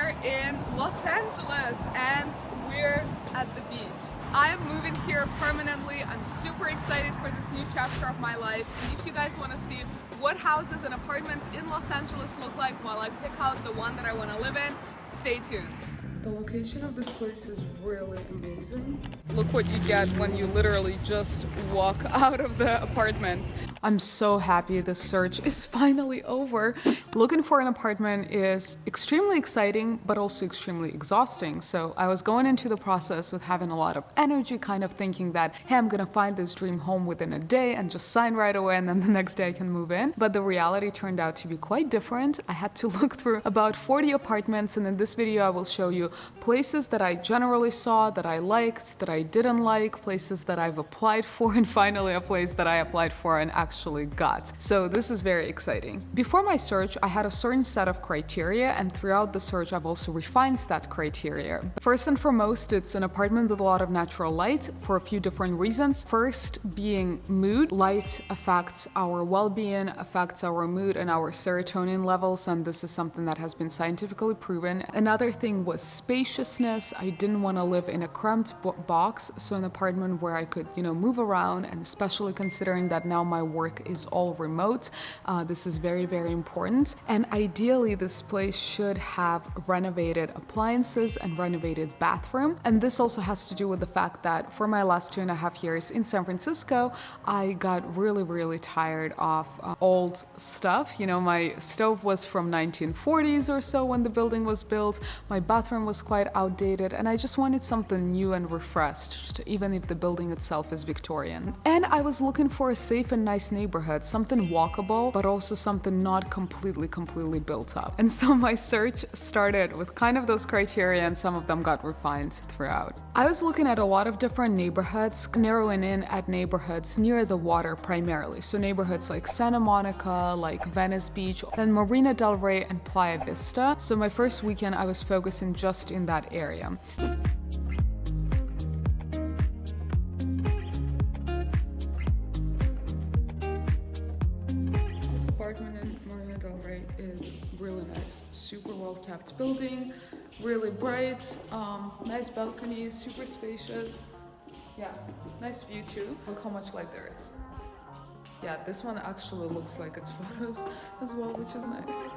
here in Los Angeles and we're at the beach. I'm moving here permanently. I'm super excited for this new chapter of my life. And if you guys want to see what houses and apartments in Los Angeles look like while I pick out the one that I want to live in, stay tuned. The location of this place is really amazing. Look what you get when you literally just walk out of the apartment. I'm so happy the search is finally over. Looking for an apartment is extremely exciting, but also extremely exhausting. So I was going into the process with having a lot of energy, kind of thinking that, hey, I'm gonna find this dream home within a day and just sign right away, and then the next day I can move in. But the reality turned out to be quite different. I had to look through about 40 apartments, and in this video I will show you places that I generally saw, that I liked, that I didn't like, places that I've applied for, and finally a place that I applied for and actually got. So this is very exciting. Before my search, I had a certain set of criteria, and throughout the search I've also refined that criteria. First and foremost, it's an apartment with a lot of natural light for a few different reasons. First being mood. Light affects our well-being, affects our mood and our serotonin levels, and this is something that has been scientifically proven. Another thing was spaciousness. I didn't want to live in a cramped box, so an apartment where I could, move around, and especially considering that now my work is all remote, this is very, very important. And ideally, this place should have renovated appliances and renovated bathroom. And this also has to do with the fact that for my last 2.5 years in San Francisco, I got really, really tired of old stuff. My stove was from 1940s or so when the building was built. My bathroom was quite outdated, and I just wanted something new and refreshed, even if the building itself is Victorian. And I was looking for a safe and nice neighborhood, something walkable, but also something not completely built up. And so my search started with kind of those criteria, and some of them got refined throughout. I was looking at a lot of different neighborhoods, narrowing in at neighborhoods near the water primarily. So neighborhoods like Santa Monica, like Venice Beach, then Marina Del Rey and Playa Vista. So my first weekend I was focusing just in that area. This apartment in Marina Del Rey is really nice. Super well kept building, really bright, nice balconies, super spacious. Yeah, nice view too. Look how much light there is. Yeah, this one actually looks like its photos as well, which is nice.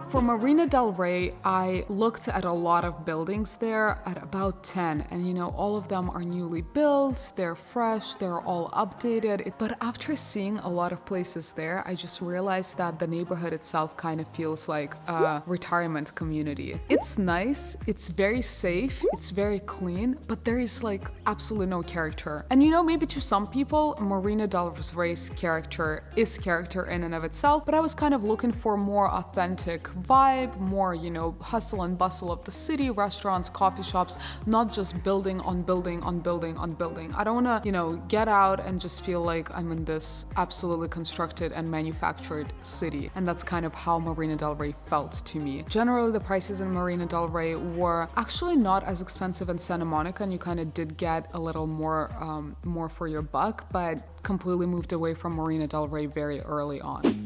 For Marina Del Rey, I looked at a lot of buildings there, at about 10, and all of them are newly built, they're fresh, they're all updated. But after seeing a lot of places there, I just realized that the neighborhood itself kind of feels like a retirement community. It's nice, it's very safe, it's very clean, but there is absolutely no character. And maybe to some people, Marina Del Rey's character is character in and of itself, but I was kind of looking for more authentic vibe, more, hustle and bustle of the city, restaurants, coffee shops, not just building on building on building on building. I don't want to, get out and just feel like I'm in this absolutely constructed and manufactured city. And that's kind of how Marina Del Rey felt to me. Generally, the prices in Marina Del Rey were actually not as expensive in Santa Monica, and you kind of did get a little more for your buck, but completely moved away from Marina Del Rey very early on.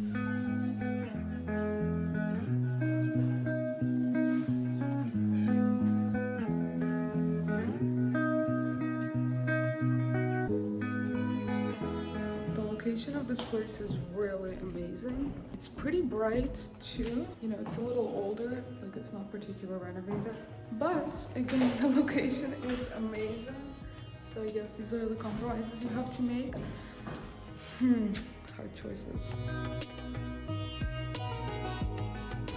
The location of this place is really amazing. It's pretty bright too. It's a little older, it's not particularly renovated. But again, the location is amazing. So I guess these are the compromises you have to make. Hard choices.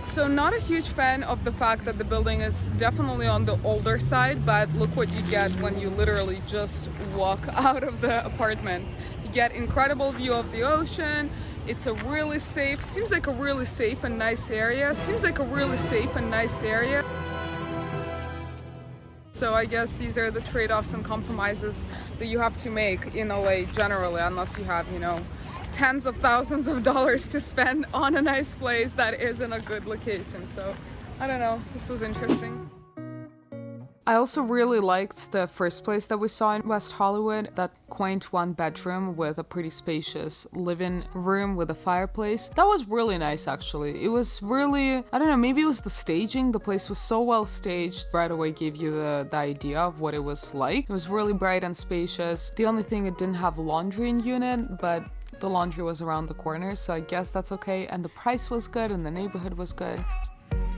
So not a huge fan of the fact that the building is definitely on the older side, but look what you get when you literally just walk out of the apartment. You get incredible view of the ocean. It's a really safe, seems like a really safe and nice area. So I guess these are the trade-offs and compromises that you have to make in LA generally, unless you have, tens of thousands of dollars to spend on a nice place that is in a good location. So I don't know, this was interesting. I also really liked the first place that we saw in West Hollywood, that quaint one bedroom with a pretty spacious living room with a fireplace. That was really nice, actually. It was really, I don't know, maybe it was the staging. The place was so well staged, right away gave you the idea of what it was like. It was really bright and spacious. The only thing, it didn't have laundry in unit, but the laundry was around the corner, so I guess that's okay. And the price was good and the neighborhood was good.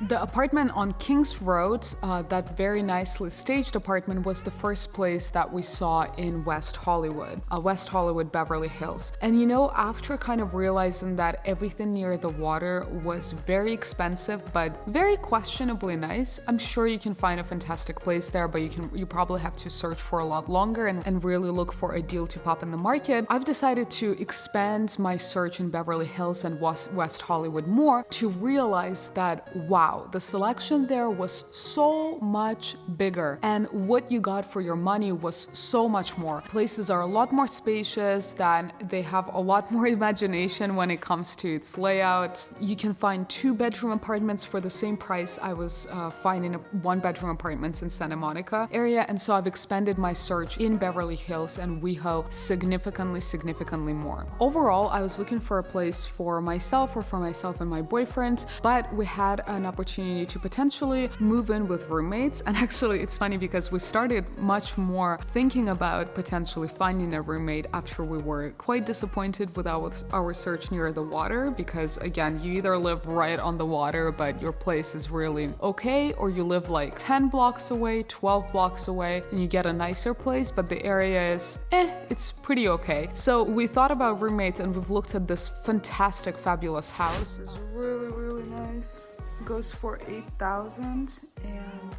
The apartment on Kings Road, that very nicely staged apartment, was the first place that we saw in West Hollywood, Beverly Hills. And you know, after kind of realizing that everything near the water was very expensive, but very questionably nice, I'm sure you can find a fantastic place there, but you probably have to search for a lot longer and really look for a deal to pop in the market. I've decided to expand my search in Beverly Hills and West Hollywood more to realize that, wow, the selection there was so much bigger, and what you got for your money was so much more. Places are a lot more spacious, that they have a lot more imagination when it comes to its layout. You can find 2-bedroom apartments for the same price I was finding 1-bedroom apartments in Santa Monica area, and so I've expanded my search in Beverly Hills and WeHo significantly more. Overall, I was looking for a place for myself and my boyfriend, but we had an opportunity to potentially move in with roommates. And actually, it's funny because we started much more thinking about potentially finding a roommate after we were quite disappointed with our search near the water, because again, you either live right on the water but your place is really okay, or you live like 10 blocks away, 12 blocks away, and you get a nicer place but the area is it's pretty okay. So we thought about roommates, and we've looked at this fantastic, fabulous house. It's really nice. Goes for $8,000, and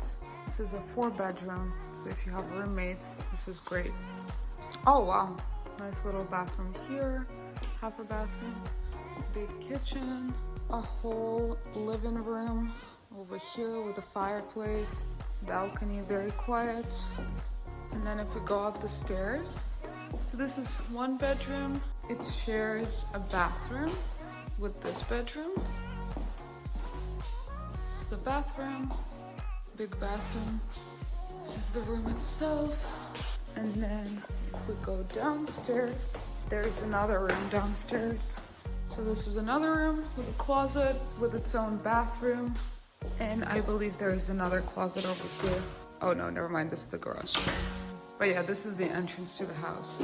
this is a 4-bedroom, so if you have roommates, this is great. Oh wow, nice little bathroom here, half a bathroom, big kitchen, a whole living room over here with a fireplace, balcony, very quiet. And then if we go up the stairs, so this is 1 bedroom. It shares a bathroom with this bedroom. This is the bathroom, big bathroom. This is the room itself. And then if we go downstairs, there's another room downstairs. So this is another room with a closet with its own bathroom. And I believe there is another closet over here. Oh no, never mind, this is the garage. But yeah, this is the entrance to the house.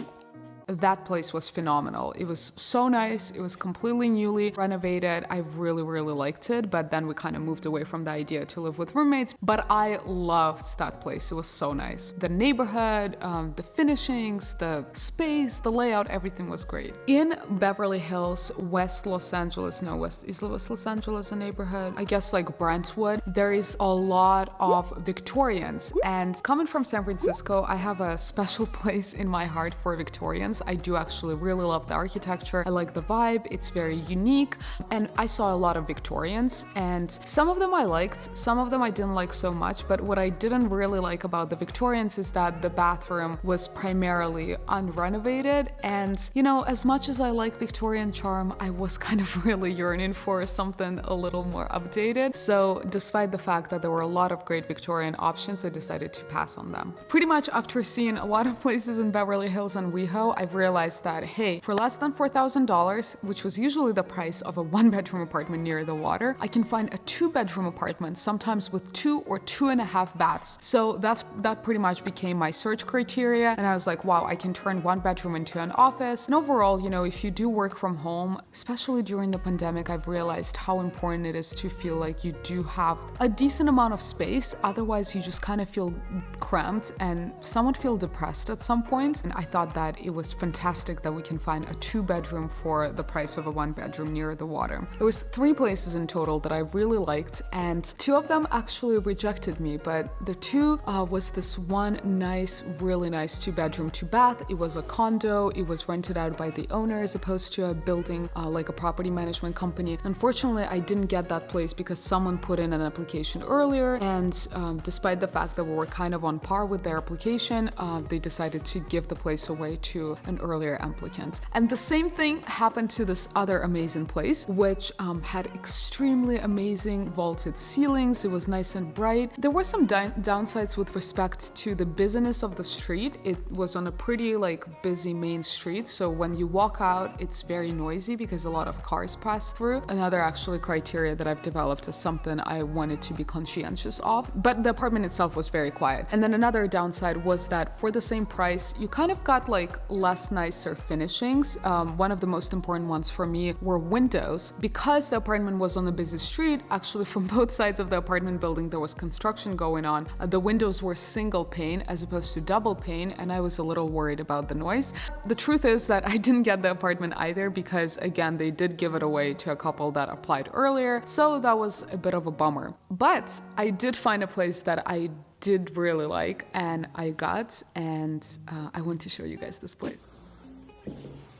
That place was phenomenal. It was so nice. It was completely newly renovated. I really liked it, but then we kind of moved away from the idea to live with roommates. But I loved that place. It was so nice. The neighborhood, the finishings, the space, the layout, everything was great. In Beverly Hills, West Los Angeles, is West Los Angeles a neighborhood? I guess like Brentwood, there is a lot of Victorians. And coming from San Francisco, I have a special place in my heart for Victorians. I do actually really love the architecture. I like the vibe. It's very unique. And I saw a lot of Victorians, and some of them I liked, some of them I didn't like so much. But what I didn't really like about the Victorians is that the bathroom was primarily unrenovated. And you know, as much as I like Victorian charm, I was kind of really yearning for something a little more updated. So despite the fact that there were a lot of great Victorian options, I decided to pass on them. Pretty much after seeing a lot of places in Beverly Hills and WeHo, I've realized that, hey, for less than $4,000, which was usually the price of a 1-bedroom apartment near the water, I can find a 2-bedroom apartment, sometimes with 2 or 2.5 baths. So that pretty much became my search criteria. And I was like, wow, I can turn 1 bedroom into an office. And overall, you know, if you do work from home, especially during the pandemic, I've realized how important it is to feel like you do have a decent amount of space. Otherwise, you just kind of feel cramped and somewhat feel depressed at some point. And I thought that it was fantastic that we can find a 2-bedroom for the price of a 1-bedroom near the water. There was 3 places in total that I really liked, and 2 of them actually rejected me, but the 2 was this one nice, really nice 2-bedroom, 2-bath. It was a condo. It was rented out by the owner as opposed to a building, like a property management company. Unfortunately, I didn't get that place because someone put in an application earlier, and despite the fact that we were kind of on par with their application, they decided to give the place away to an earlier applicant. And the same thing happened to this other amazing place, which had extremely amazing vaulted ceilings. It was nice and bright. There were some downsides with respect to the busyness of the street. It was on a pretty like busy main street, so when you walk out, it's very noisy because a lot of cars pass through. Another actually criteria that I've developed is something I wanted to be conscientious of, but the apartment itself was very quiet. And then another downside was that for the same price, you kind of got like less nicer finishings. One of the most important ones for me were windows. Because the apartment was on a busy street, actually from both sides of the apartment building there was construction going on. The windows were single pane as opposed to double pane, and I was a little worried about the noise. The truth is that I didn't get the apartment either because, again, they did give it away to a couple that applied earlier, so that was a bit of a bummer. But I did find a place that I did really like and I got, and I want to show you guys this place.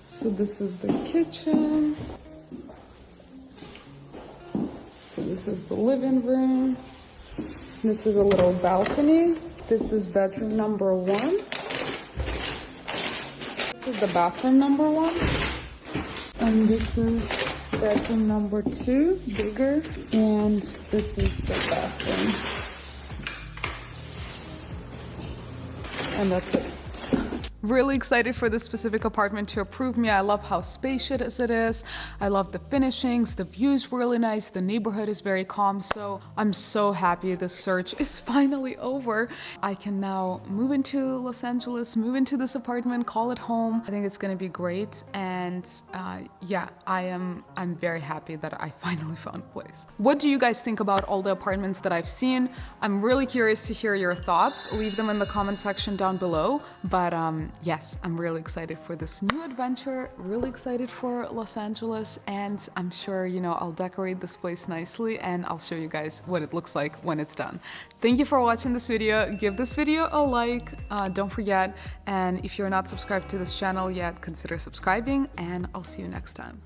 So this is the kitchen. So this is the living room. This is a little balcony. This is bedroom number 1. This is the bathroom number 1. And this is bedroom number 2, bigger. And this is the bathroom. And that's it. Really excited for this specific apartment to approve me. I love how spacious it is. I love the finishings. The view is really nice. The neighborhood is very calm. So I'm so happy this search is finally over. I can now move into Los Angeles, move into this apartment, call it home. I think it's gonna be great. And yeah, I'm very happy that I finally found a place. What do you guys think about all the apartments that I've seen? I'm really curious to hear your thoughts. Leave them in the comment section down below. But yes, I'm really excited for this new adventure, really excited for Los Angeles, and I'm sure, you know, I'll decorate this place nicely and I'll show you guys what it looks like when it's done. Thank you for watching this video. Give this video a like, don't forget, and if you're not subscribed to this channel yet, consider subscribing, and I'll see you next time.